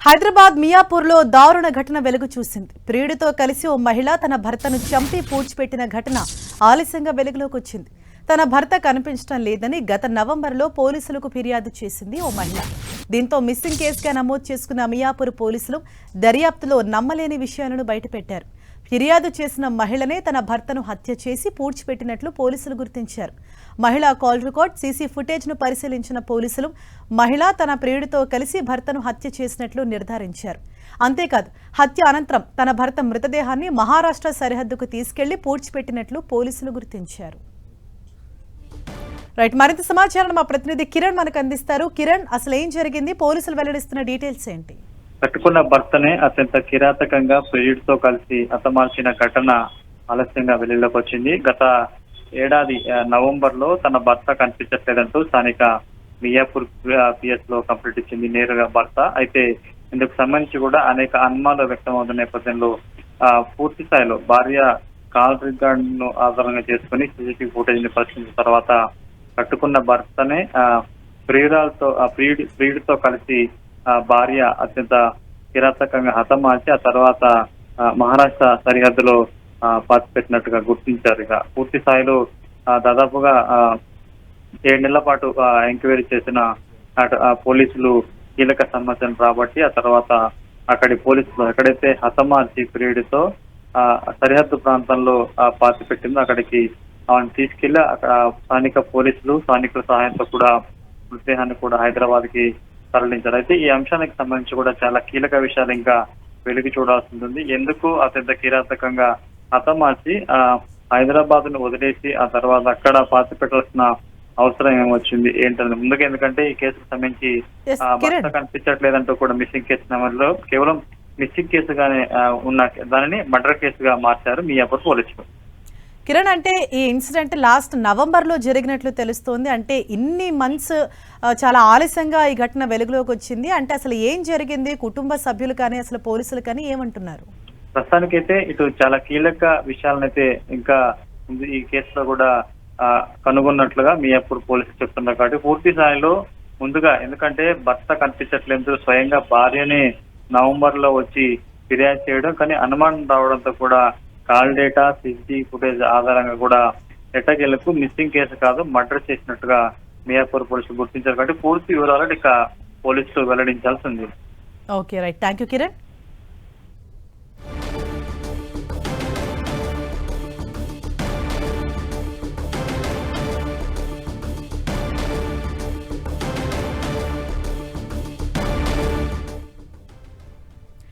హైదరాబాద్ మియాపూర్లో దారుణ ఘటన వెలుగు చూసింది. ప్రియుడితో కలిసి ఓ మహిళ తన భర్తను చంపి పూడ్చిపెట్టిన ఘటన ఆలస్యంగా వెలుగులోకి వచ్చింది. తన భర్త కనిపించడం లేదని గత నవంబర్లో పోలీసులకు ఫిర్యాదు చేసింది ఓ మహిళ. దీంతో మిస్సింగ్ కేసుగా నమోదు చేసుకున్న మియాపూర్ పోలీసులు దర్యాప్తులో నమ్మలేని విషయాలను బయటపెట్టారు. ఫిర్యాదు చేసిన మహిళనే తన భర్తను హత్య చేసి పూడ్చిపెట్టినట్లు పోలీసులు గుర్తించారు. మహిళా కాల్ రికార్డ్, సీసీ ఫుటేజ్ను పరిశీలించిన పోలీసులు మహిళ తన ప్రియుడితో కలిసి భర్తను హత్య చేసినట్లు నిర్ధారించారు. అంతేకాదు, హత్య అనంతరం తన భర్త మృతదేహాన్ని మహారాష్ట్ర సరిహద్దుకు తీసుకెళ్లి పూడ్చిపెట్టినట్లు పోలీసులు గుర్తించారు. రైట్, మరింత సమాచారం మా ప్రతినిధి కిరణ్ మనకు అందిస్తారు. కిరణ్, అసలు ఏం జరిగింది? పోలీసులు వెల్లడిస్తున్న డీటెయిల్స్ ఏంటి? కట్టుకున్న భర్తనే అత్యంత కిరాతకంగా ప్రియుడితో కలిసి హతమార్చిన ఘటన ఆలస్యంగా వెలుగులోకి వచ్చింది. గత ఏడాది నవంబర్ లో తన భర్త కనిపించట్లేదంటూ స్థానిక మియాపూర్ పిఎస్ లో కంప్లైంట్ ఇచ్చింది నేరుగా భర్త. అయితే ఇందుకు సంబంధించి కూడా అనేక అనుమానాలు వ్యక్తమవుతున్న నేపథ్యంలో పూర్తి స్థాయిలో భార్య కాల్ రికార్డ్ ను ఆధారంగా చేసుకుని సీసీటీవీ ఫుటేజ్ ని పరిశీలించిన తర్వాత కట్టుకున్న భర్తనే ప్రియుడితో కలిసి భార్య అత్యంత కిరాతకంగా హతమార్చి ఆ తర్వాత మహారాష్ట్ర సరిహద్దులో పాతిపెట్టినట్టుగా గుర్తించారు. ఇక పూర్తి స్థాయిలో దాదాపుగా 7 నెలల పాటు ఎంక్వైరీ చేసిన పోలీసులు కీలక సమాచారం రాబట్టి ఆ తర్వాత అక్కడి పోలీసులు ఎక్కడైతే హతమార్చి ప్రియుడితో సరిహద్దు ప్రాంతంలో పాతిపెట్టిందో అక్కడికి ఆమెను తీసుకెళ్లి అక్కడ స్థానిక పోలీసులు స్థానికుల సహాయంతో కూడా మృతదేహాన్ని కూడా హైదరాబాద్ కి తరలించారు. అయితే ఈ అంశానికి సంబంధించి కూడా చాలా కీలక విషయాలు ఇంకా వెలికి చూడాల్సి ఉంటుంది. ఎందుకు అత్యంత కిరాతకంగా హతమార్చి హైదరాబాద్ ను వదిలేసి ఆ తర్వాత అక్కడ పాతి పెట్టాల్సిన అవసరం ఏమొచ్చింది ఏంటంటే ముందుగా, ఎందుకంటే ఈ కేసుకు సంబంధించి భర్త కనిపించట్లేదంటూ కూడా మిస్సింగ్ కేసు నెంబర్లో కేవలం మిస్సింగ్ కేసుగానే ఉన్న దానిని మర్డర్ కేసుగా మార్చారు మియాపూర్ పోలీసులు. కిరణ్, అంటే ఈ ఇన్సిడెంట్ లాస్ట్ నవంబర్లో జరిగినట్లు తెలుస్తోంది. అంటే ఇన్ని మంత్స్ చాలా ఆలస్యంగా ఈ ఘటన వెలుగులోకి వచ్చింది. అంటే అసలు ఏం జరిగింది? కుటుంబ సభ్యులు కానీ అసలు పోలీసులు కానీ ఏమంటున్నారు? ప్రస్తుతానికైతే ఇటు చాలా కీలక విషయాలనైతే ఇంకా ఈ కేసులో కూడా కనుగొన్నట్లుగా మియాపూర్ పోలీసులు చెప్తున్నారు. కాబట్టి పూర్తి స్థాయిలో ముందుగా, ఎందుకంటే భర్త కనిపించట్లేదు, స్వయంగా భార్యనే నవంబర్ లో వచ్చి ఫిర్యాదు చేయడం, కానీ అనుమానం రావడంతో కూడా కాల్ డేటా, సీసీటీవీ ఫుటేజ్ ఆధారంగా కూడా ఎట్టకేలకు మిస్సింగ్ కేసు కాదు మర్డర్ చేసినట్టుగా మియాపూర్ పోలీసులు గుర్తించారు. కాబట్టి పూర్తి వివరాలు ఇక పోలీసులు వెల్లడించాల్సి ఉంది. Okay, right, thank you Kiran.